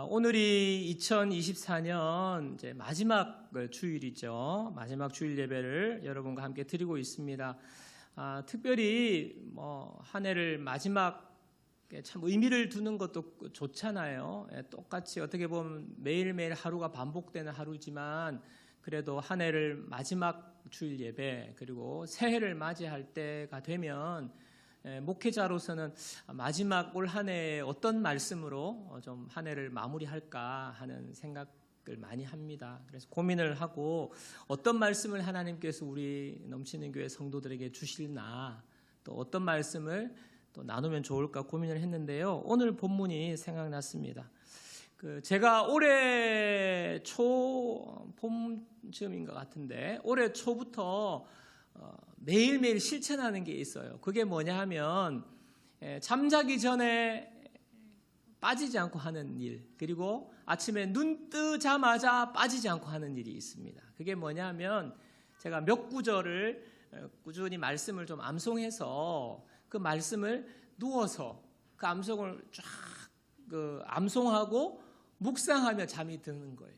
오늘이 2024년 이제 마지막 주일이죠. 마지막 주일 예배를 여러분과 함께 드리고 있습니다. 특별히 한 해를 마지막 참 의미를 두는 것도 좋잖아요. 똑같이 어떻게 보면 매일매일 하루가 반복되는 하루지만 그래도 한 해를 마지막 주일 예배 그리고 새해를 맞이할 때가 되면 목회자로서는 마지막 올 한 해에 어떤 말씀으로 좀 한 해를 마무리할까 하는 생각을 많이 합니다. 그래서 고민을 하고 어떤 말씀을 하나님께서 우리 넘치는 교회 성도들에게 주실나 또 어떤 말씀을 또 나누면 좋을까 고민을 했는데요. 오늘 본문이 생각났습니다. 제가 올해 초 봄쯤인 것 같은데 올해 초부터 매일매일 실천하는 게 있어요. 그게 뭐냐 하면 잠자기 전에 빠지지 않고 하는 일, 그리고 아침에 눈 뜨자마자 빠지지 않고 하는 일이 있습니다. 그게 뭐냐 하면 제가 몇 구절을 꾸준히 말씀을 좀 암송해서 그 말씀을 누워서 그 암송을 쫙 암송하고 묵상하며 잠이 드는 거예요.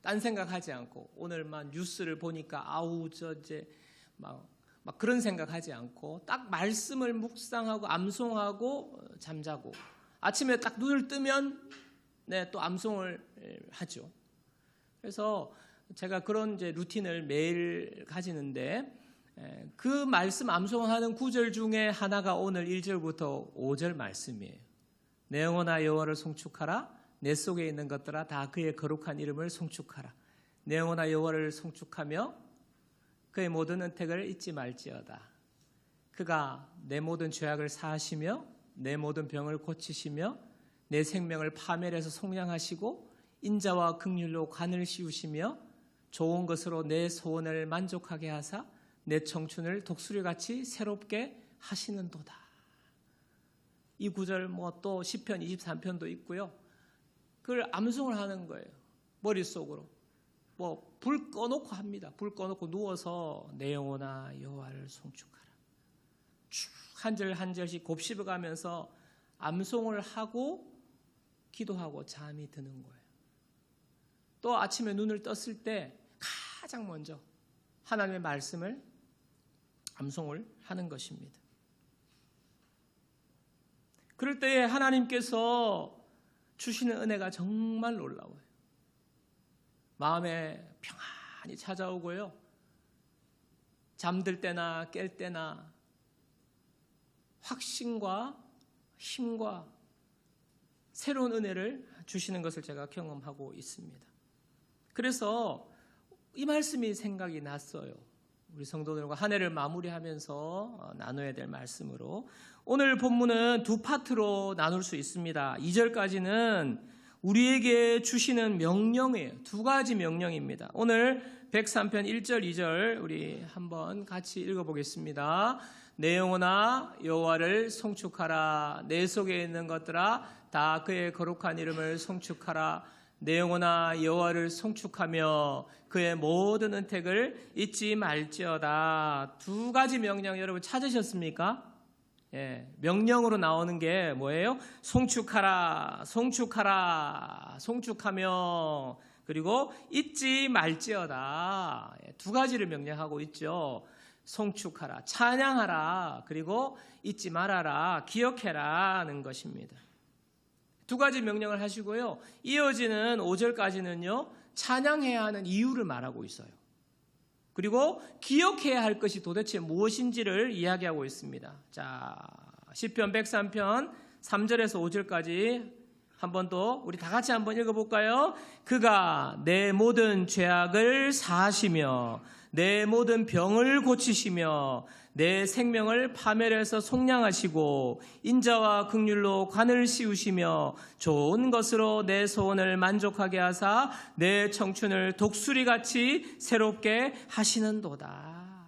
딴 생각하지 않고 오늘만 뉴스를 보니까 아우 이제 막 그런 생각하지 않고 딱 말씀을 묵상하고 암송하고 잠자고 아침에 딱 눈을 뜨면 또 암송을 하죠. 그래서 제가 그런 이제 루틴을 매일 가지는데 그 말씀 암송하는 구절 중에 하나가 오늘 1절부터 5절 말씀이에요. 내 영혼아 여호와를 송축하라. 내 속에 있는 것들아 다 그의 거룩한 이름을 송축하라. 내 영혼아 여호와를 송축하며 그의 모든 은택을 잊지 말지어다. 그가 내 모든 죄악을 사하시며 내 모든 병을 고치시며 내 생명을 파멸해서 속량하시고 인자와 긍휼로 관을 씌우시며 좋은 것으로 내 소원을 만족하게 하사 내 청춘을 독수리같이 새롭게 하시는도다. 이 구절 또 시편 23편도 있고요. 그걸 암송을 하는 거예요. 머릿속으로. 불 꺼놓고 합니다. 불 꺼놓고 누워서 내 영혼아 여호와를 송축하라. 쭉 한 절 한 절씩 곱씹어가면서 암송을 하고 기도하고 잠이 드는 거예요. 또 아침에 눈을 떴을 때 가장 먼저 하나님의 말씀을 암송을 하는 것입니다. 그럴 때에 하나님께서 주시는 은혜가 정말 놀라워요. 마음에 평안히 찾아오고요. 잠들 때나 깰 때나 확신과 힘과 새로운 은혜를 주시는 것을 제가 경험하고 있습니다. 그래서 이 말씀이 생각이 났어요. 우리 성도들과 한 해를 마무리하면서 나눠야 될 말씀으로 오늘 본문은 두 파트로 나눌 수 있습니다. 2절까지는 우리에게 주시는 명령이에요. 두 가지 명령입니다. 오늘 103편 1절 2절 우리 한번 같이 읽어보겠습니다. 내 영혼아 여호와를 송축하라. 내 속에 있는 것들아 다 그의 거룩한 이름을 송축하라. 내 영혼아 여호와를 송축하며 그의 모든 은택을 잊지 말지어다. 두 가지 명령 여러분 찾으셨습니까? 명령으로 나오는 게 뭐예요? 송축하라, 송축하라, 송축하며 그리고 잊지 말지어다. 두 가지를 명령하고 있죠. 송축하라, 찬양하라, 그리고 잊지 말아라, 기억해라는 것입니다. 두 가지 명령을 하시고요. 이어지는 5절까지는요. 찬양해야 하는 이유를 말하고 있어요. 그리고 기억해야 할 것이 도대체 무엇인지를 이야기하고 있습니다. 자, 시편 103편 3절에서 5절까지 한 번 더 우리 다 같이 한번 읽어볼까요? 그가 내 모든 죄악을 사하시며 내 모든 병을 고치시며 내 생명을 파멸해서 속량하시고 인자와 긍휼로 관을 씌우시며 좋은 것으로 내 소원을 만족하게 하사 내 청춘을 독수리같이 새롭게 하시는도다.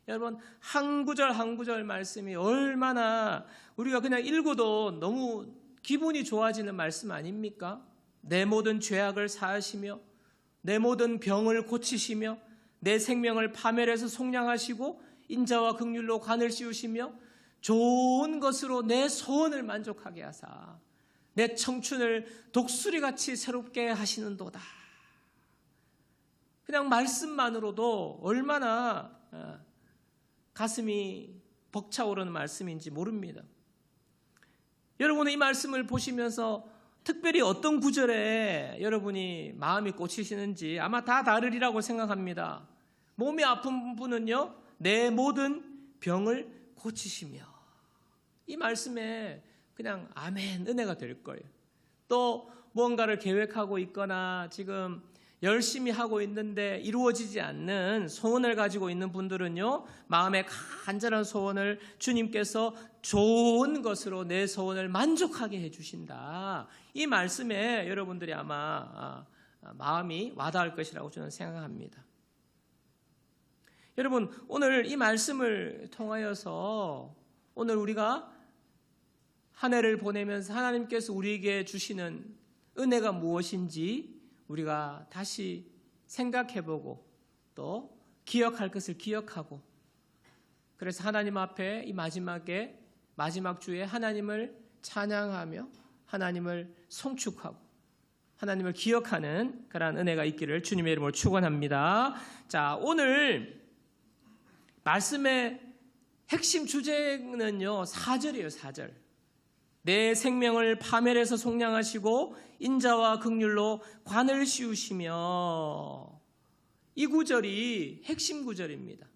여러분 한 구절 한 구절 말씀이 얼마나 우리가 그냥 읽어도 너무 기분이 좋아지는 말씀 아닙니까? 내 모든 죄악을 사하시며 내 모든 병을 고치시며 내 생명을 파멸해서 속량하시고 인자와 긍휼로 관을 씌우시며 좋은 것으로 내 소원을 만족하게 하사 내 청춘을 독수리같이 새롭게 하시는도다. 그냥 말씀만으로도 얼마나 가슴이 벅차오르는 말씀인지 모릅니다. 여러분은 이 말씀을 보시면서 특별히 어떤 구절에 여러분이 마음이 꽂히시는지 아마 다 다르리라고 생각합니다. 몸이 아픈 분은요, 내 모든 병을 고치시며, 이 말씀에 그냥 아멘, 은혜가 될 거예요. 또 무언가를 계획하고 있거나 지금 열심히 하고 있는데 이루어지지 않는 소원을 가지고 있는 분들은요, 마음의 간절한 소원을 주님께서 좋은 것으로 내 소원을 만족하게 해주신다. 이 말씀에 여러분들이 아마 마음이 와닿을 것이라고 저는 생각합니다. 여러분, 오늘 이 말씀을 통하여서 오늘 우리가 한 해를 보내면서 하나님께서 우리에게 주시는 은혜가 무엇인지 우리가 다시 생각해보고 또 기억할 것을 기억하고, 그래서 하나님 앞에 이 마지막 주에 하나님을 찬양하며 하나님을 송축하고 하나님을 기억하는 그러한 은혜가 있기를 주님의 이름으로 축원합니다. 자, 오늘 말씀의 핵심 주제는요, 4절이에요. 4절. 내 생명을 파멸해서 속량하시고 인자와 긍휼로 관을 씌우시며, 이 구절이 핵심 구절입니다.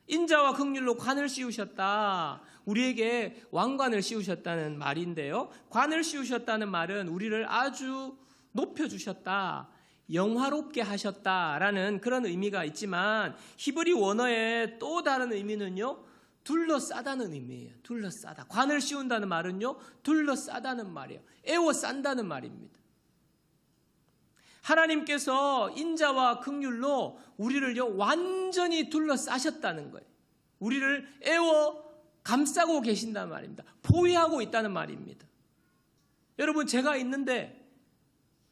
인자와 긍휼로 관을 씌우셨다. 우리에게 왕관을 씌우셨다는 말인데요, 관을 씌우셨다는 말은 우리를 아주 높여주셨다, 영화롭게 하셨다라는 그런 의미가 있지만, 히브리 원어의 또 다른 의미는요, 둘러싸다는 의미예요. 둘러싸다. 관을 씌운다는 말은요, 둘러싸다는 말이에요. 에워싼다는 말입니다. 하나님께서 인자와 긍휼로 우리를요, 완전히 둘러싸셨다는 거예요. 우리를 에워 감싸고 계신다는 말입니다. 포위하고 있다는 말입니다. 여러분, 제가 있는데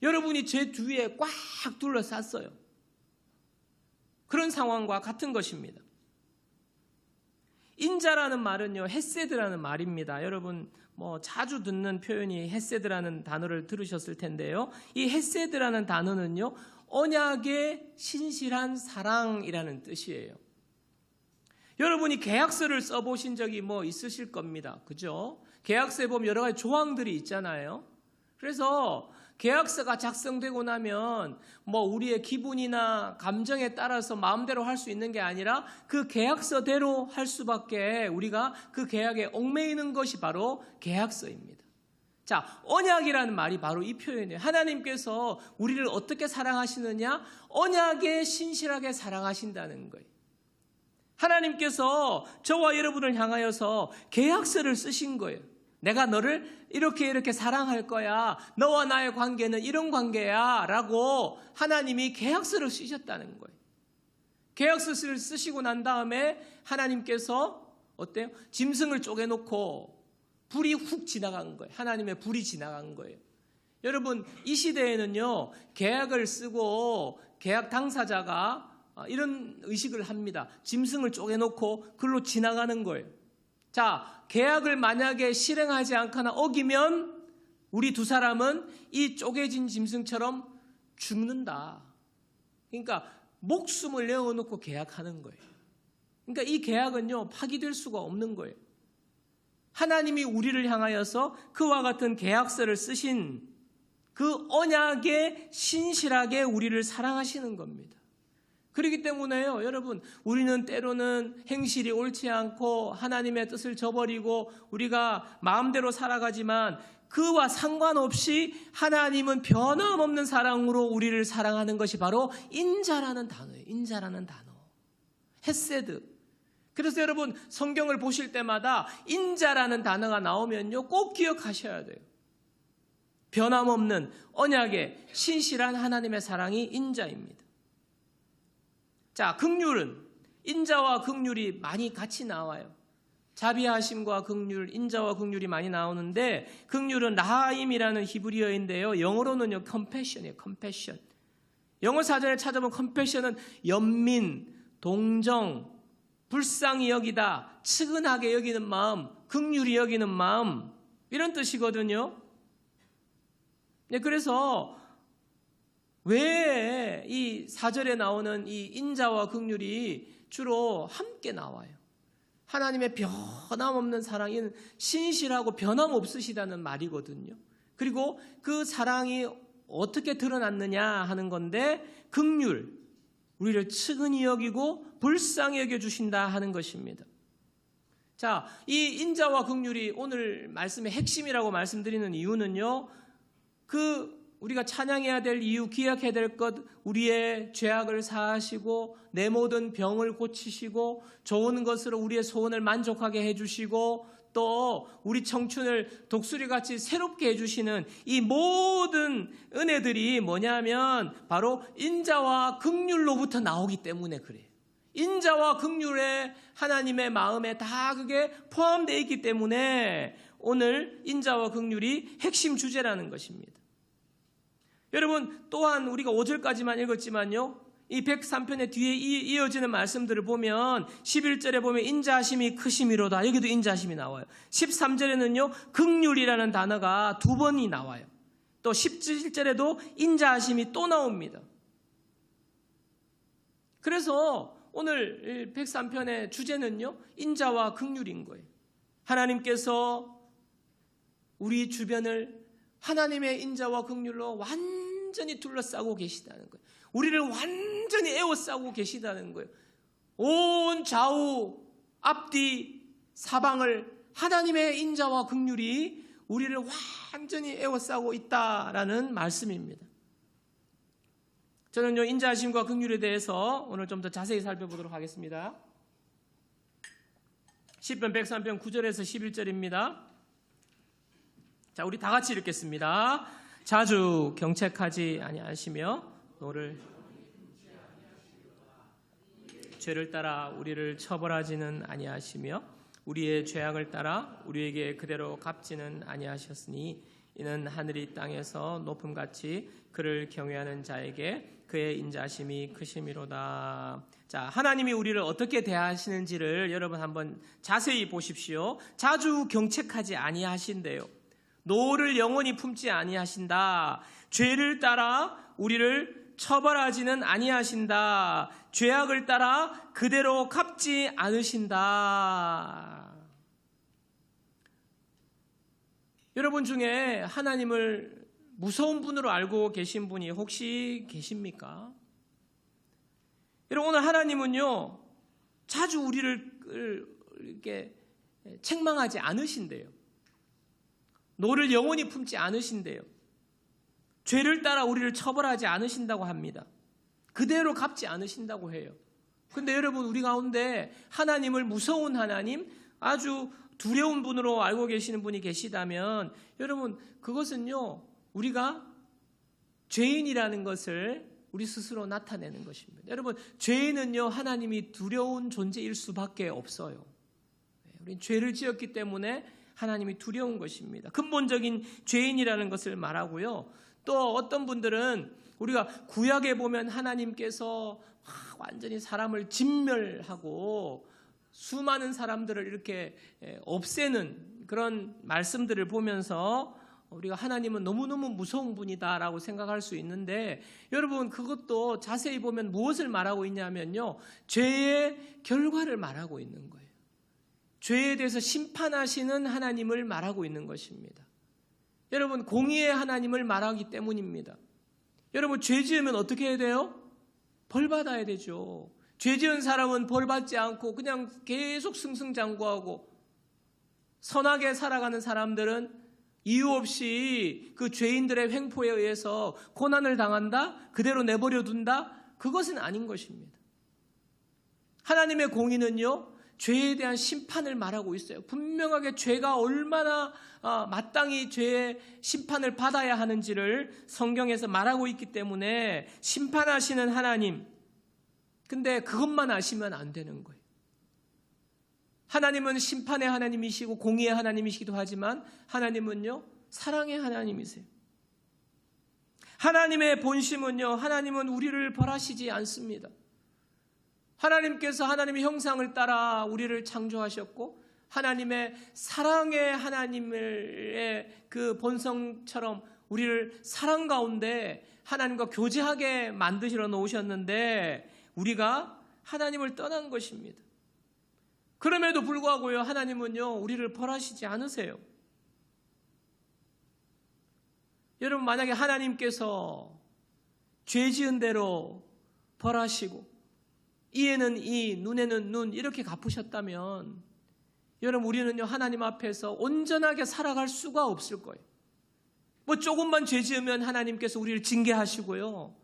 여러분이 제 뒤에 꽉 둘러쌌어요. 그런 상황과 같은 것입니다. 인자라는 말은요, 헤세드라는 말입니다. 여러분 자주 듣는 표현이 헤세드라는 단어를 들으셨을 텐데요, 이 헤세드라는 단어는요, 언약의 신실한 사랑이라는 뜻이에요. 여러분이 계약서를 써보신 적이 있으실 겁니다. 그죠? 계약서에 보면 여러 가지 조항들이 있잖아요. 그래서 계약서가 작성되고 나면 우리의 기분이나 감정에 따라서 마음대로 할 수 있는 게 아니라 그 계약서대로 할 수밖에, 우리가 그 계약에 얽매이는 것이 바로 계약서입니다. 자, 언약이라는 말이 바로 이 표현이에요. 하나님께서 우리를 어떻게 사랑하시느냐? 언약에 신실하게 사랑하신다는 거예요. 하나님께서 저와 여러분을 향하여서 계약서를 쓰신 거예요. 내가 너를 이렇게 사랑할 거야. 너와 나의 관계는 이런 관계야. 라고 하나님이 계약서를 쓰셨다는 거예요. 계약서를 쓰시고 난 다음에 하나님께서 어때요? 짐승을 쪼개놓고 불이 훅 지나간 거예요. 하나님의 불이 지나간 거예요. 여러분, 이 시대에는요, 계약을 쓰고 계약 당사자가 이런 의식을 합니다. 짐승을 쪼개놓고 글로 지나가는 거예요. 자, 계약을 만약에 실행하지 않거나 어기면 우리 두 사람은 이 쪼개진 짐승처럼 죽는다. 그러니까 목숨을 내어놓고 계약하는 거예요. 그러니까 이 계약은요, 파기될 수가 없는 거예요. 하나님이 우리를 향하여서 그와 같은 계약서를 쓰신 그 언약에 신실하게 우리를 사랑하시는 겁니다. 그렇기 때문에요, 여러분, 우리는 때로는 행실이 옳지 않고 하나님의 뜻을 저버리고 우리가 마음대로 살아가지만 그와 상관없이 하나님은 변함없는 사랑으로 우리를 사랑하는 것이 바로 인자라는 단어예요. 인자라는 단어. 헤세드. 그래서 여러분, 성경을 보실 때마다 인자라는 단어가 나오면요, 꼭 기억하셔야 돼요. 변함없는 언약의 신실한 하나님의 사랑이 인자입니다. 자, 긍휼은, 인자와 긍휼이 많이 같이 나와요. 자비하심과 긍휼, 인자와 긍휼이 많이 나오는데, 긍휼은 라하임이라는 히브리어인데요, 영어로는요, compassion이에요. compassion. 영어 사전에 찾아보면 compassion은 연민, 동정, 불쌍히 여기다, 측은하게 여기는 마음, 긍휼히 여기는 마음, 이런 뜻이거든요. 그래서 왜 이 4절에 나오는 이 인자와 긍휼이 주로 함께 나와요? 하나님의 변함없는 사랑은 신실하고 변함없으시다는 말이거든요. 그리고 그 사랑이 어떻게 드러났느냐 하는 건데, 긍휼, 우리를 측은히 여기고 불쌍히 여겨주신다 하는 것입니다. 자, 이 인자와 긍휼이 오늘 말씀의 핵심이라고 말씀드리는 이유는요, 우리가 찬양해야 될 이유, 기억해야 될 것, 우리의 죄악을 사하시고 내 모든 병을 고치시고 좋은 것으로 우리의 소원을 만족하게 해주시고 또 우리 청춘을 독수리같이 새롭게 해주시는 이 모든 은혜들이 뭐냐면 바로 인자와 긍휼로부터 나오기 때문에 그래요. 인자와 긍휼에 하나님의 마음에 다 그게 포함되어 있기 때문에 오늘 인자와 긍휼이 핵심 주제라는 것입니다. 여러분, 또한 우리가 5절까지만 읽었지만요, 이 103편의 뒤에 이어지는 말씀들을 보면 11절에 보면 인자하심이 크심이로다, 여기도 인자하심이 나와요. 13절에는요 긍휼이라는 단어가 2번이 나와요. 또 17절에도 인자하심이 또 나옵니다. 그래서 오늘 103편의 주제는요 인자와 긍휼인 거예요. 하나님께서 우리 주변을 하나님의 인자와 긍휼로 완전히 둘러싸고 계시다는 거예요. 우리를 완전히 에워싸고 계시다는 거예요. 온 좌우 앞뒤 사방을 하나님의 인자와 긍휼이 우리를 완전히 에워싸고 있다라는 말씀입니다. 저는 인자하심과 긍휼에 대해서 오늘 좀 더 자세히 살펴보도록 하겠습니다. 시편 103편 9절에서 11절입니다. 자, 우리 다 같이 읽겠습니다. 자주 경책하지 아니하시며 너를 죄를 따라 우리를 처벌하지는 아니하시며 우리의 죄악을 따라 우리에게 그대로 갚지는 아니하셨으니 이는 하늘이 땅에서 높음같이 그를 경외하는 자에게 그의 인자심이 크심이로다. 자, 하나님이 우리를 어떻게 대하시는지를 여러분 한번 자세히 보십시오. 자주 경책하지 아니하신대요. 노를 영원히 품지 아니하신다. 죄를 따라 우리를 처벌하지는 아니하신다. 죄악을 따라 그대로 갚지 않으신다. 여러분 중에 하나님을 무서운 분으로 알고 계신 분이 혹시 계십니까? 여러분, 오늘 하나님은요 자주 우리를 이렇게 책망하지 않으신대요. 노를 영원히 품지 않으신대요. 죄를 따라 우리를 처벌하지 않으신다고 합니다. 그대로 갚지 않으신다고 해요. 근데 여러분, 우리 가운데 하나님을 무서운 하나님, 아주 두려운 분으로 알고 계시는 분이 계시다면 여러분, 그것은요 우리가 죄인이라는 것을 우리 스스로 나타내는 것입니다. 여러분, 죄인은요 하나님이 두려운 존재일 수밖에 없어요. 우리는 죄를 지었기 때문에 하나님이 두려운 것입니다. 근본적인 죄인이라는 것을 말하고요. 또 어떤 분들은 우리가 구약에 보면 하나님께서 완전히 사람을 진멸하고 수많은 사람들을 이렇게 없애는 그런 말씀들을 보면서 우리가 하나님은 너무너무 무서운 분이다라고 생각할 수 있는데, 여러분 그것도 자세히 보면 무엇을 말하고 있냐면요 죄의 결과를 말하고 있는 거예요. 죄에 대해서 심판하시는 하나님을 말하고 있는 것입니다. 여러분, 공의의 하나님을 말하기 때문입니다. 여러분, 죄 지으면 어떻게 해야 돼요? 벌 받아야 되죠. 죄 지은 사람은 벌 받지 않고 그냥 계속 승승장구하고, 선하게 살아가는 사람들은 이유 없이 그 죄인들의 횡포에 의해서 고난을 당한다? 그대로 내버려 둔다? 그것은 아닌 것입니다. 하나님의 공의는요 죄에 대한 심판을 말하고 있어요. 분명하게 죄가 얼마나 마땅히 죄의 심판을 받아야 하는지를 성경에서 말하고 있기 때문에 심판하시는 하나님, 근데 그것만 아시면 안 되는 거예요. 하나님은 심판의 하나님이시고 공의의 하나님이시기도 하지만 하나님은요 사랑의 하나님이세요. 하나님의 본심은요, 하나님은 우리를 벌하시지 않습니다. 하나님께서 하나님의 형상을 따라 우리를 창조하셨고 하나님의 사랑의 하나님의 그 본성처럼 우리를 사랑 가운데 하나님과 교제하게 만드시러 놓으셨는데 우리가 하나님을 떠난 것입니다. 그럼에도 불구하고요, 하나님은요, 우리를 벌하시지 않으세요. 여러분, 만약에 하나님께서 죄 지은 대로 벌하시고 이에는 이, 눈에는 눈 이렇게 갚으셨다면 여러분, 우리는요, 하나님 앞에서 온전하게 살아갈 수가 없을 거예요. 뭐 조금만 죄 지으면 하나님께서 우리를 징계하시고요,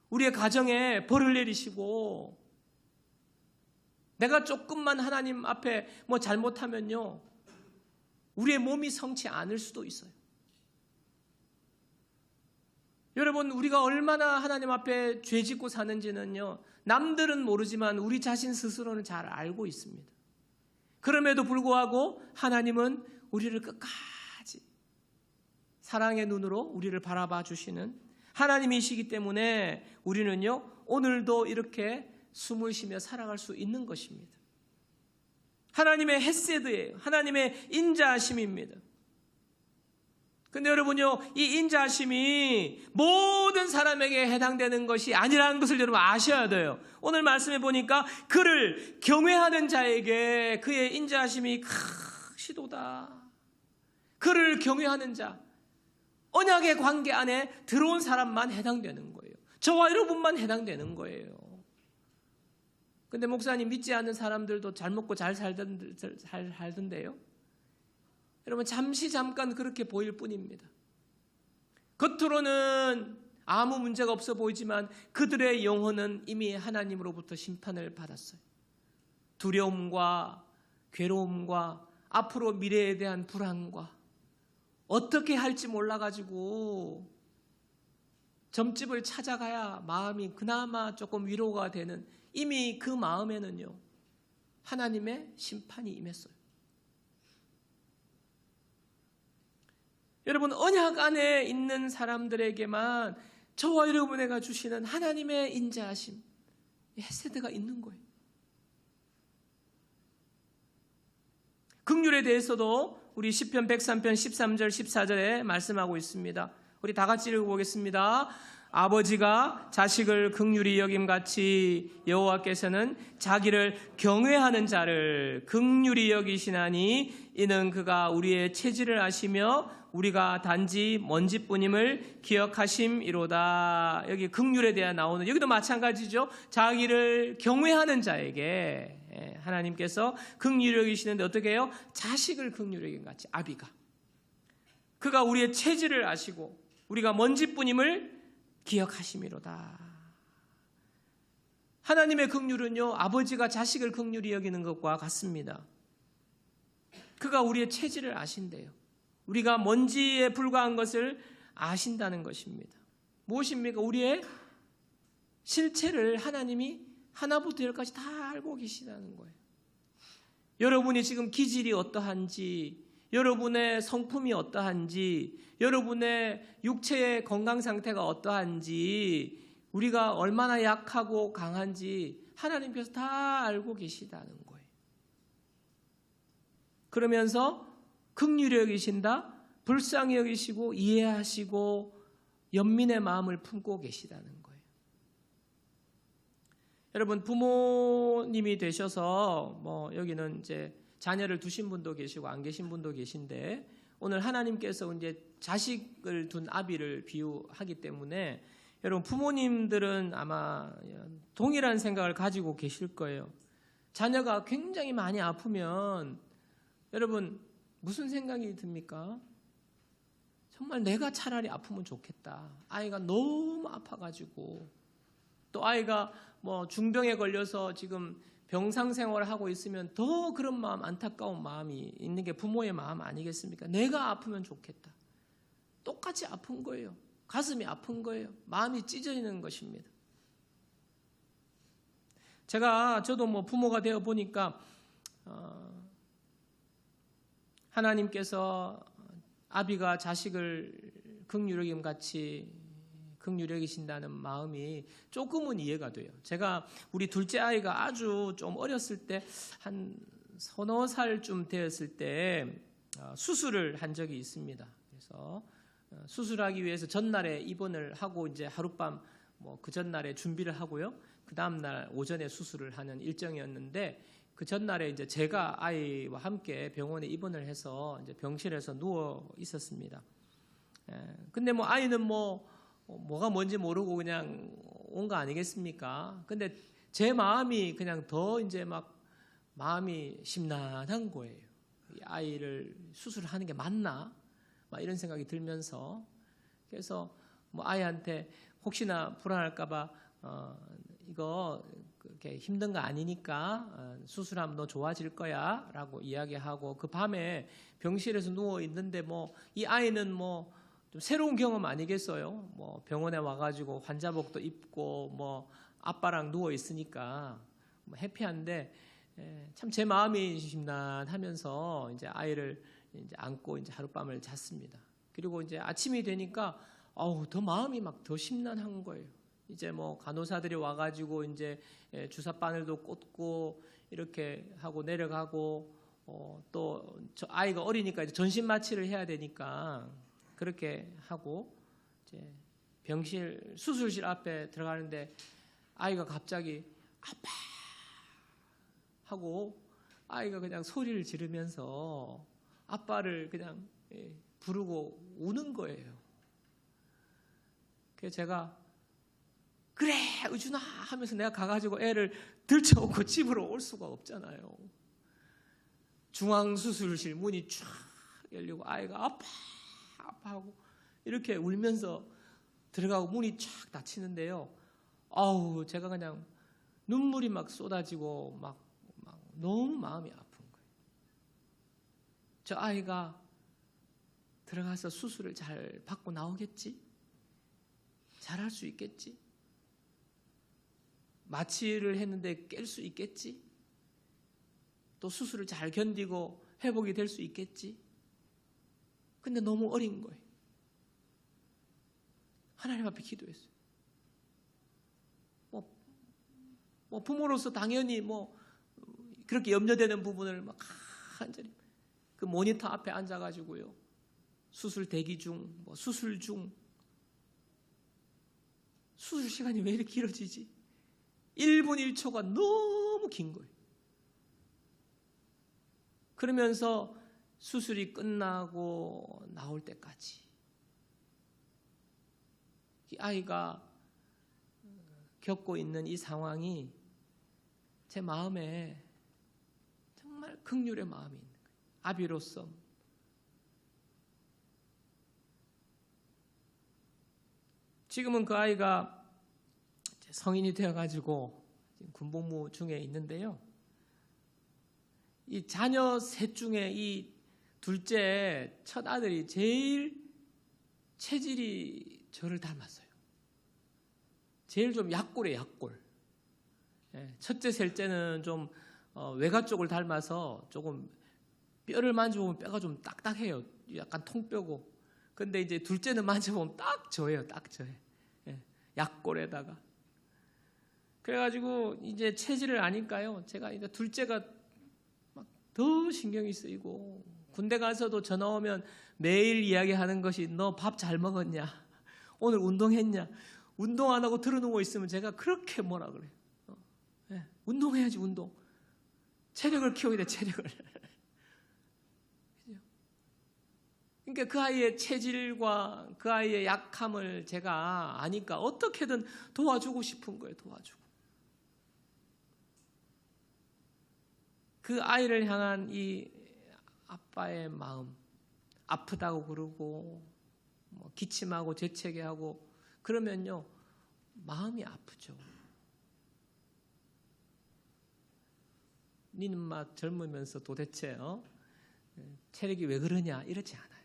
우리의 가정에 벌을 내리시고, 내가 조금만 하나님 앞에 뭐 잘못하면요, 우리의 몸이 성치 않을 수도 있어요. 여러분, 우리가 얼마나 하나님 앞에 죄 짓고 사는지는요, 남들은 모르지만 우리 자신 스스로는 잘 알고 있습니다. 그럼에도 불구하고 하나님은 우리를 끝까지 사랑의 눈으로 우리를 바라봐 주시는 하나님이시기 때문에 우리는요, 오늘도 이렇게 숨을 쉬며 살아갈 수 있는 것입니다. 하나님의 헤세드예요. 하나님의 인자하심입니다. 근데 여러분요, 이 인자하심이 모든 사람에게 해당되는 것이 아니라는 것을 여러분 아셔야 돼요. 오늘 말씀해 보니까 그를 경외하는 자에게 그의 인자하심이 크시도다. 그를 경외하는 자, 언약의 관계 안에 들어온 사람만 해당되는 거예요. 저와 여러분만 해당되는 거예요. 근데 목사님, 믿지 않는 사람들도 잘 먹고 잘 살던데요. 여러분, 잠깐 그렇게 보일 뿐입니다. 겉으로는 아무 문제가 없어 보이지만 그들의 영혼은 이미 하나님으로부터 심판을 받았어요. 두려움과 괴로움과 앞으로 미래에 대한 불안과 어떻게 할지 몰라가지고 점집을 찾아가야 마음이 그나마 조금 위로가 되는, 이미 그 마음에는요, 하나님의 심판이 임했어요. 여러분, 언약 안에 있는 사람들에게만 저와 여러분에게 주시는 하나님의 인자하심, 헤세드가 있는 거예요. 긍휼에 대해서도 우리 시편 103편 13절 14절에 말씀하고 있습니다. 우리 다 같이 읽어보겠습니다. 아버지가 자식을 긍휼히 여김같이 여호와께서는 자기를 경외하는 자를 긍휼히 여기시나니 이는 그가 우리의 체질을 아시며 우리가 단지 먼지뿐임을 기억하심이로다. 여기 긍휼에 대해 나오는, 여기도 마찬가지죠. 자기를 경외하는 자에게 하나님께서 긍휼히 여기시는데 어떻게 해요? 자식을 긍휼히 여김같이, 아비가, 그가 우리의 체질을 아시고 우리가 먼지뿐임을 기억하심이로다. 하나님의 긍휼은요, 아버지가 자식을 긍휼히 여기는 것과 같습니다. 그가 우리의 체질을 아신대요. 우리가 먼지에 불과한 것을 아신다는 것입니다. 무엇입니까? 우리의 실체를 하나님이 하나부터 열까지 다 알고 계시다는 거예요. 여러분이 지금 기질이 어떠한지, 여러분의 성품이 어떠한지, 여러분의 육체의 건강 상태가 어떠한지, 우리가 얼마나 약하고 강한지 하나님께서 다 알고 계시다는 거예요. 그러면서 긍휼히 여기신다, 불쌍히 여기시고 이해하시고 연민의 마음을 품고 계시다는 거예요. 여러분, 부모님이 되셔서 뭐 여기는 이제 자녀를 두신 분도 계시고 안 계신 분도 계신데, 오늘 하나님께서 이제 자식을 둔 아비를 비유하기 때문에 여러분, 부모님들은 아마 동일한 생각을 가지고 계실 거예요. 자녀가 굉장히 많이 아프면 여러분 무슨 생각이 듭니까? 정말 내가 차라리 아프면 좋겠다. 아이가 너무 아파가지고, 또 아이가 뭐 중병에 걸려서 지금 병상 생활을 하고 있으면 더 그런 마음, 안타까운 마음이 있는 게 부모의 마음 아니겠습니까? 내가 아프면 좋겠다. 똑같이 아픈 거예요. 가슴이 아픈 거예요. 마음이 찢어지는 것입니다. 저도 뭐 부모가 되어 보니까 하나님께서 아비가 자식을 긍휼히 여김같이 긍휼히 여기신다는 마음이 조금은 이해가 돼요. 제가 우리 둘째 아이가 아주 좀 어렸을 때, 한 서너 살쯤 되었을 때 수술을 한 적이 있습니다. 그래서 수술하기 위해서 전날에 입원을 하고 이제 하룻밤 그 전날에 준비를 하고요. 그 다음날 오전에 수술을 하는 일정이었는데 그 전날에 이제 제가 아이와 함께 병원에 입원을 해서 이제 병실에서 누워 있었습니다. 근데 아이는 뭐가 뭔지 모르고 그냥 온 거 아니겠습니까? 근데 제 마음이 그냥 더 이제 막 마음이 심란한 거예요. 이 아이를 수술하는 게 맞나? 막 이런 생각이 들면서 그래서 아이한테 혹시나 불안할까봐 이거 그렇게 힘든 거 아니니까 수술하면 너 좋아질 거야라고 이야기하고 그 밤에 병실에서 누워 있는데 이 아이는 좀 새로운 경험 아니겠어요? 병원에 와가지고 환자복도 입고 아빠랑 누워 있으니까 해피한데 참 제 마음이 심란하면서 이제 아이를 이제 안고 이제 하룻밤을 잤습니다. 그리고 이제 아침이 되니까 더 마음이 막 더 심란한 거예요. 이제 간호사들이 와가지고 이제 주사 바늘도 꽂고 이렇게 하고 내려가고 또 아이가 어리니까 이제 전신 마취를 해야 되니까 그렇게 하고 이제 병실 수술실 앞에 들어가는데 아이가 갑자기 아빠 하고 아이가 그냥 소리를 지르면서 아빠를 그냥 부르고 우는 거예요. 그래서 제가 그래 의준아 하면서 내가 가가지고 애를 들쳐오고 집으로 올 수가 없잖아요. 중앙수술실 문이 쫙 열리고 아이가 아파 하고 이렇게 울면서 들어가고 문이 쫙 닫히는데요. 제가 그냥 눈물이 막 쏟아지고 막 너무 마음이 아픈 거예요. 저 아이가 들어가서 수술을 잘 받고 나오겠지? 잘할 수 있겠지? 마취를 했는데 깰 수 있겠지? 또 수술을 잘 견디고 회복이 될 수 있겠지? 근데 너무 어린 거예요. 하나님 앞에 기도했어요. 부모로서 당연히 그렇게 염려되는 부분을 막 간절히 그 모니터 앞에 앉아가지고요. 수술 대기 중, 수술 중. 수술 시간이 왜 이렇게 길어지지? 1분 1초가 너무 긴 거예요. 그러면서 수술이 끝나고 나올 때까지 이 아이가 겪고 있는 이 상황이 제 마음에 정말 긍휼의 마음이 있는 거예요. 아비로서 지금은 그 아이가 성인이 되어가지고 군복무 중에 있는데요. 이 자녀 셋 중에 이 둘째 첫 아들이 제일 체질이 저를 닮았어요. 제일 좀 약골이에요, 약골. 첫째, 셋째는 좀 외가 쪽을 닮아서 조금 뼈를 만져보면 뼈가 좀 딱딱해요. 약간 통뼈고. 근데 이제 둘째는 만져보면 딱 저예요, 딱 저예요. 약골에다가. 그래가지고 이제 체질을 아니까요. 제가 이제 둘째가 막 더 신경이 쓰이고 군대 가서도 전화 오면 매일 이야기하는 것이 너 밥 잘 먹었냐? 오늘 운동했냐? 운동 안 하고 들어누워 있으면 제가 그렇게 뭐라 그래요. 운동해야지 운동. 체력을 키워야 돼 체력을. 그러니까 그 아이의 체질과 그 아이의 약함을 제가 아니까 어떻게든 도와주고 싶은 거예요. 도와주고. 그 아이를 향한 이 아빠의 마음, 아프다고 그러고 기침하고 재채기하고 그러면요 마음이 아프죠. 니는 막 젊으면서 도대체 체력이 왜 그러냐 이러지 않아요.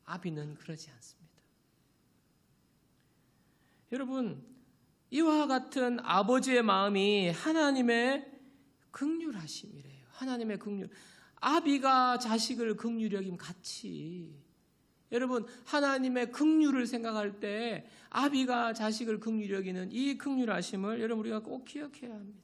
아비는 그러지 않습니다. 여러분 이와 같은 아버지의 마음이 하나님의 긍휼하심이래요. 하나님의 긍휼. 아비가 자식을 긍휼히 여김 같이 여러분 하나님의 긍휼을 생각할 때 아비가 자식을 긍휼히 여기는 이 긍휼하심을 여러분 우리가 꼭 기억해야 합니다.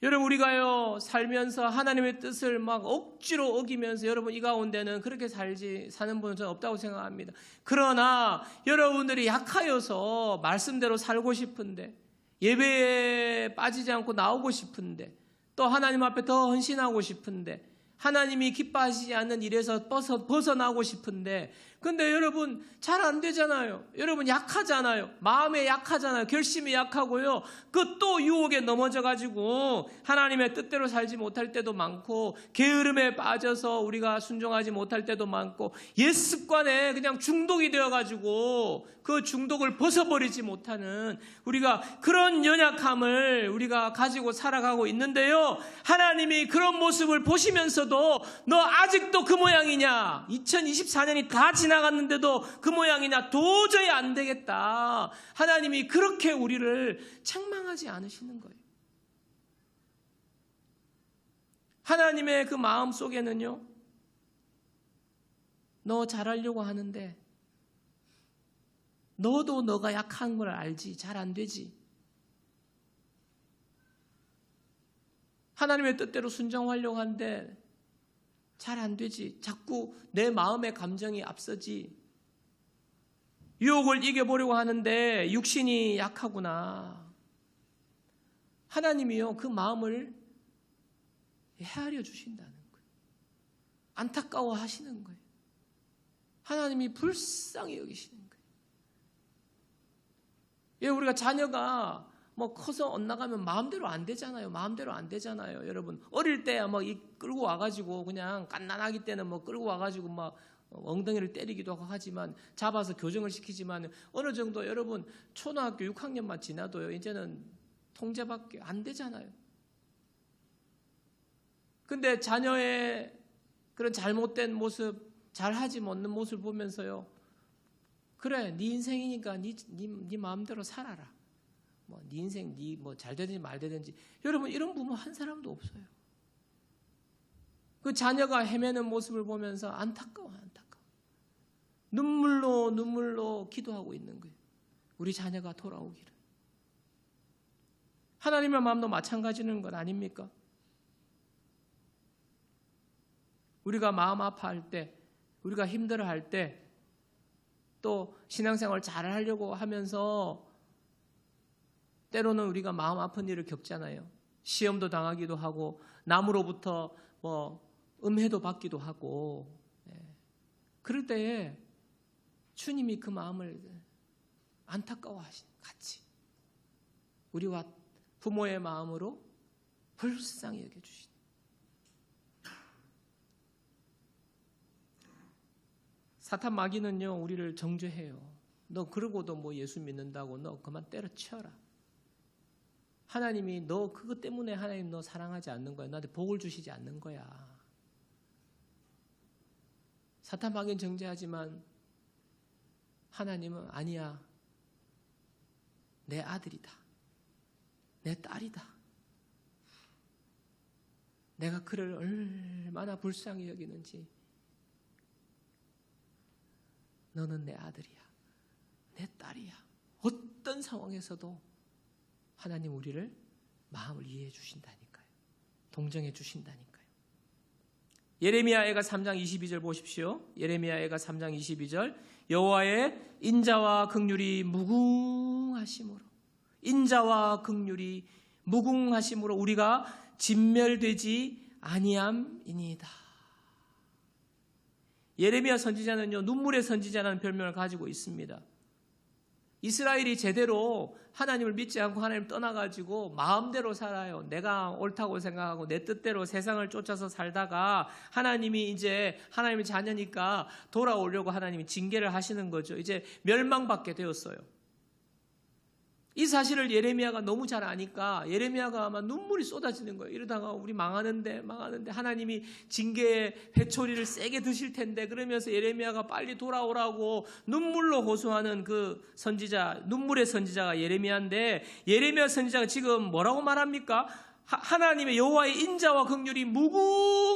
여러분, 우리가요 살면서 하나님의 뜻을 막 억지로 어기면서 여러분 이 가운데는 그렇게 사는 분은 저는 없다고 생각합니다. 그러나 여러분들이 약하여서 말씀대로 살고 싶은데, 예배에 빠지지 않고 나오고 싶은데, 또 하나님 앞에 더 헌신하고 싶은데, 하나님이 기뻐하시지 않는 일에서 벗어나고 싶은데, 근데 여러분 잘 안 되잖아요. 여러분 약하잖아요. 마음에 약하잖아요. 결심이 약하고요. 그 또 유혹에 넘어져 가지고 하나님의 뜻대로 살지 못할 때도 많고, 게으름에 빠져서 우리가 순종하지 못할 때도 많고, 옛 습관에 그냥 중독이 되어 가지고 그 중독을 벗어버리지 못하는 우리가 그런 연약함을 우리가 가지고 살아가고 있는데요, 하나님이 그런 모습을 보시면서도 너 아직도 그 모양이냐, 2024년이 다 지나갔는데도 그 모양이냐, 도저히 안 되겠다. 하나님이 그렇게 우리를 책망하지 않으시는 거예요. 하나님의 그 마음 속에는요, 너 잘하려고 하는데 너도 너가 약한 걸 알지, 잘 안 되지. 하나님의 뜻대로 순종하려고 하는데 잘 안 되지. 자꾸 내 마음의 감정이 앞서지. 유혹을 이겨보려고 하는데 육신이 약하구나. 하나님이요 그 마음을 헤아려 주신다는 거예요. 안타까워 하시는 거예요. 하나님이 불쌍히 여기시는 거예요. 예, 우리가 자녀가 뭐 커서 엇나가면 마음대로 안 되잖아요. 마음대로 안 되잖아요. 여러분 어릴 때 막 끌고 와가지고 그냥 갓난아기 때는 뭐 끌고 와가지고 막 엉덩이를 때리기도 하지만, 잡아서 교정을 시키지만, 어느 정도 여러분 초등학교 6학년만 지나도요 이제는 통제밖에 안 되잖아요. 근데 자녀의 그런 잘못된 모습, 잘하지 못하는 모습을 보면서요, 그래 네 인생이니까 네 마음대로 살아라. 뭐 네 인생 네 뭐 잘 되든지 말 되든지. 여러분 이런 부모 한 사람도 없어요. 그 자녀가 헤매는 모습을 보면서 안타까워. 눈물로 기도하고 있는 거예요. 우리 자녀가 돌아오기를. 하나님의 마음도 마찬가지는 것 아닙니까? 우리가 마음 아파할 때, 우리가 힘들어할 때, 또 신앙생활 잘 하려고 하면서 때로는 우리가 마음 아픈 일을 겪잖아요. 시험도 당하기도 하고, 남으로부터 뭐 음해도 받기도 하고. 그럴 때에 주님이 그 마음을 안타까워하신 같이 우리와 부모의 마음으로 불쌍히 여겨주시니. 사탄 마귀는요 우리를 정죄해요. 너 그러고도 뭐 예수 믿는다고 너 그만 때려치워라. 하나님이 너 그것 때문에 하나님 너 사랑하지 않는 거야. 나한테 복을 주시지 않는 거야. 사탄 마귀는 정죄하지만 하나님은 아니야. 내 아들이다. 내 딸이다. 내가 그를 얼마나 불쌍히 여기는지. 너는 내 아들이야. 내 딸이야. 어떤 상황에서도 하나님 우리를 마음을 이해해 주신다니까요. 동정해 주신다니까요. 예레미야애가 3장 22절 보십시오. 예레미야애가 3장 22절. 여호와의 인자와 긍휼이 무궁하심으로, 인자와 긍휼이 무궁하심으로 우리가 진멸되지 아니함이니이다. 예레미야 선지자는요 눈물의 선지자라는 별명을 가지고 있습니다. 이스라엘이 제대로 하나님을 믿지 않고 하나님을 떠나가지고 마음대로 살아요. 내가 옳다고 생각하고 내 뜻대로 세상을 쫓아서 살다가 하나님이 이제 하나님의 자녀니까 돌아오려고 하나님이 징계를 하시는 거죠. 이제 멸망받게 되었어요. 이 사실을 예레미야가 너무 잘 아니까 예레미야가 아마 눈물이 쏟아지는 거예요. 이러다가 우리 망하는데 하나님이 징계의 회초리를 세게 드실 텐데, 그러면서 예레미야가 빨리 돌아오라고 눈물로 호소하는 그 선지자, 눈물의 선지자가 예레미야인데, 예레미야 선지자가 지금 뭐라고 말합니까? 하나님의 여호와의 인자와 긍휼이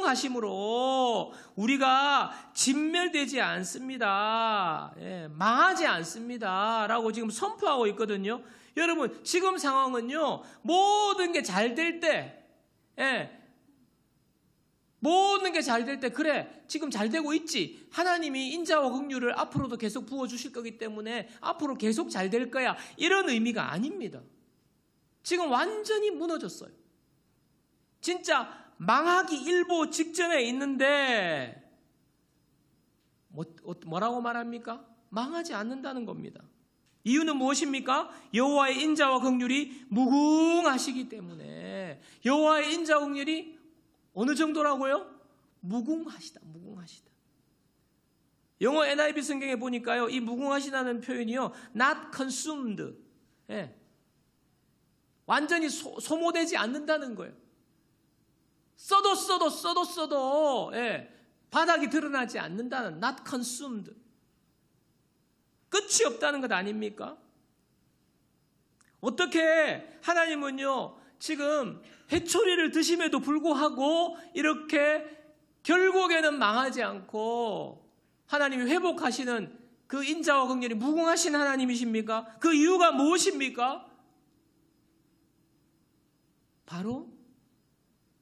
무궁하심으로 우리가 진멸되지 않습니다. 망하지 않습니다. 라고 지금 선포하고 있거든요. 여러분 지금 상황은요 모든 게 잘 될 때, 모든 게 잘 될 때 그래 지금 잘 되고 있지. 하나님이 인자와 긍휼을 앞으로도 계속 부어주실 거기 때문에 앞으로 계속 잘 될 거야. 이런 의미가 아닙니다. 지금 완전히 무너졌어요. 진짜 망하기 일보 직전에 있는데 뭐라고 말합니까? 망하지 않는다는 겁니다. 이유는 무엇입니까? 여호와의 인자와 긍휼이 무궁하시기 때문에. 여호와의 인자와 긍휼이 어느 정도라고요? 무궁하시다. 무궁하시다. 영어 NIV 성경에 보니까요, 이 무궁하시다는 표현이요, not consumed. 완전히 소모되지 않는다는 거예요. 써도 바닥이 드러나지 않는다는 not consumed. 끝이 없다는 것 아닙니까? 어떻게 하나님은요, 지금 회초리를 드심에도 불구하고 이렇게 결국에는 망하지 않고 하나님이 회복하시는 그 인자와 긍휼이 무궁하신 하나님이십니까? 그 이유가 무엇입니까? 바로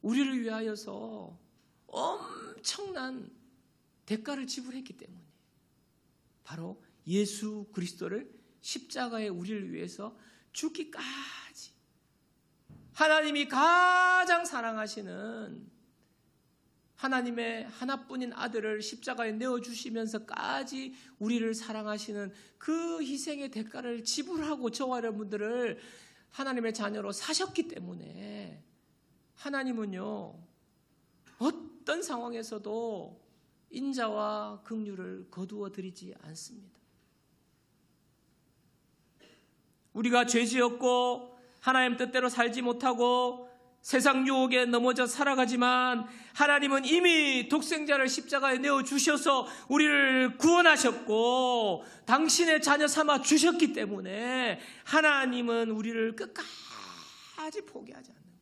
우리를 위하여서 엄청난 대가를 지불했기 때문에, 바로 예수 그리스도를 십자가에 우리를 위해서 죽기까지, 하나님이 가장 사랑하시는 하나님의 하나뿐인 아들을 십자가에 내어주시면서까지 우리를 사랑하시는 그 희생의 대가를 지불하고 저와 여러분들을 하나님의 자녀로 사셨기 때문에 하나님은요, 어떤 상황에서도 인자와 긍휼을 거두어 드리지 않습니다. 우리가 죄지었고 하나님 뜻대로 살지 못하고 세상 유혹에 넘어져 살아가지만 하나님은 이미 독생자를 십자가에 내어주셔서 우리를 구원하셨고 당신의 자녀 삼아 주셨기 때문에 하나님은 우리를 끝까지 포기하지 않는 거예요.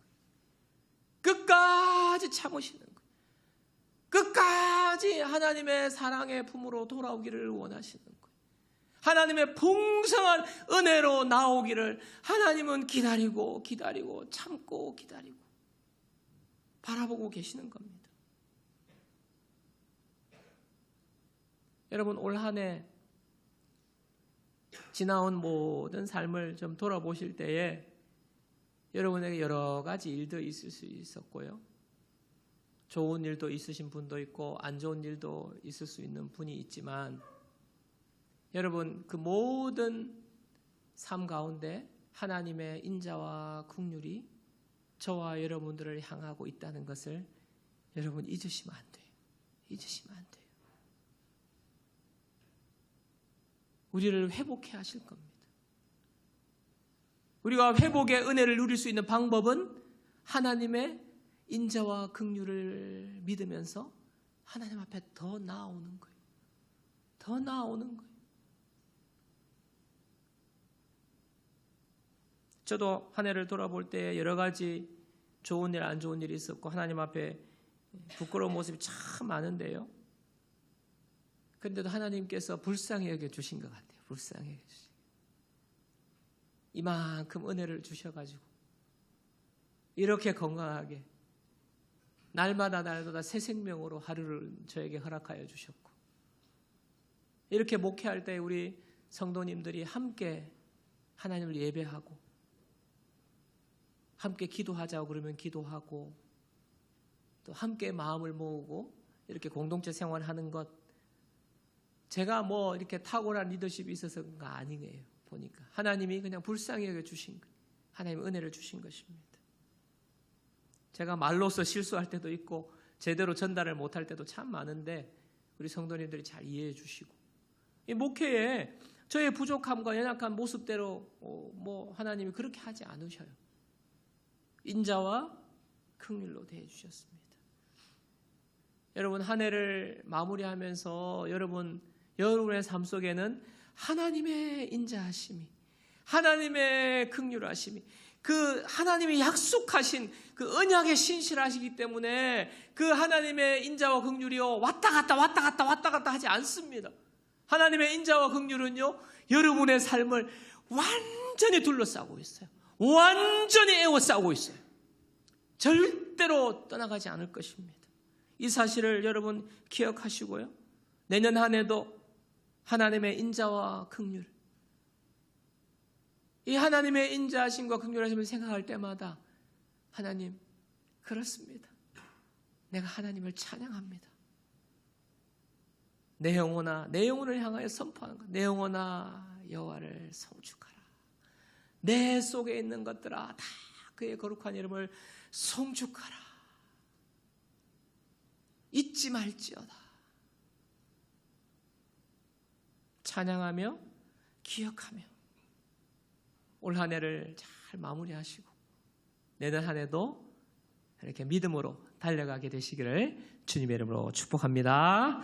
끝까지 참으시는 거예요. 끝까지 하나님의 사랑의 품으로 돌아오기를 원하시는 거예요. 하나님의 풍성한 은혜로 나오기를 하나님은 기다리고 참고 기다리고 바라보고 계시는 겁니다. 여러분, 올 한 해 지나온 모든 삶을 좀 돌아보실 때에 여러분에게 여러 가지 일도 있을 수 있었고요, 좋은 일도 있으신 분도 있고 안 좋은 일도 있을 수 있는 분이 있지만, 여러분, 그 모든 삶 가운데 하나님의 인자와 긍휼이 저와 여러분들을 향하고 있다는 것을 여러분 잊으시면 안 돼요. 잊으시면 안 돼요. 우리를 회복해 하실 겁니다. 우리가 회복의 은혜를 누릴 수 있는 방법은 하나님의 인자와 긍휼을 믿으면서 하나님 앞에 더 나아오는 거예요. 더 나아오는 거예요. 저도 한 해를 돌아볼 때 여러 가지 좋은 일, 안 좋은 일이 있었고 하나님 앞에 부끄러운 모습이 참 많은데요. 그런데도 하나님께서 불쌍히 여겨주신 것 같아요. 불쌍히 여겨주신. 이만큼 은혜를 주셔가지고 이렇게 건강하게 날마다 새 생명으로 하루를 저에게 허락하여 주셨고, 이렇게 목회할 때 우리 성도님들이 함께 하나님을 예배하고 함께 기도하자고 그러면 기도하고 또 함께 마음을 모으고 이렇게 공동체 생활하는 것, 제가 뭐 이렇게 탁월한 리더십이 있어서가 아니에요. 보니까 하나님이 그냥 불쌍히 여겨 주신 거예요. 하나님의 은혜를 주신 것입니다. 제가 말로써 실수할 때도 있고 제대로 전달을 못할 때도 참 많은데 우리 성도님들이 잘 이해해 주시고, 이 목회에 저의 부족함과 연약한 모습대로 뭐 하나님이 그렇게 하지 않으셔요. 인자와 긍휼로 대해 주셨습니다. 여러분, 한 해를 마무리하면서 여러분의 삶 속에는 하나님의 인자하심이, 하나님의 긍휼하심이, 그 하나님이 약속하신 그 언약에 신실하시기 때문에 그 하나님의 인자와 긍휼이요, 왔다 갔다 하지 않습니다. 하나님의 인자와 긍휼은요, 여러분의 삶을 완전히 둘러싸고 있어요. 완전히 에워싸고 있어요. 절대로 떠나가지 않을 것입니다. 이 사실을 여러분 기억하시고요. 내년 한 해도 하나님의 인자와 긍휼, 이 하나님의 인자하심과 긍휼하심을 생각할 때마다 하나님, 그렇습니다. 내가 하나님을 찬양합니다. 내 영혼아, 내 영혼을 향하여 선포하는 것. 내 영혼아, 여호와를 송축하라. 내 속에 있는 것들아, 다 그의 거룩한 이름을 송축하라. 잊지 말지어다. 찬양하며 기억하며 올 한 해를 잘 마무리하시고 내년 한 해도 이렇게 믿음으로 달려가게 되시기를 주님의 이름으로 축복합니다.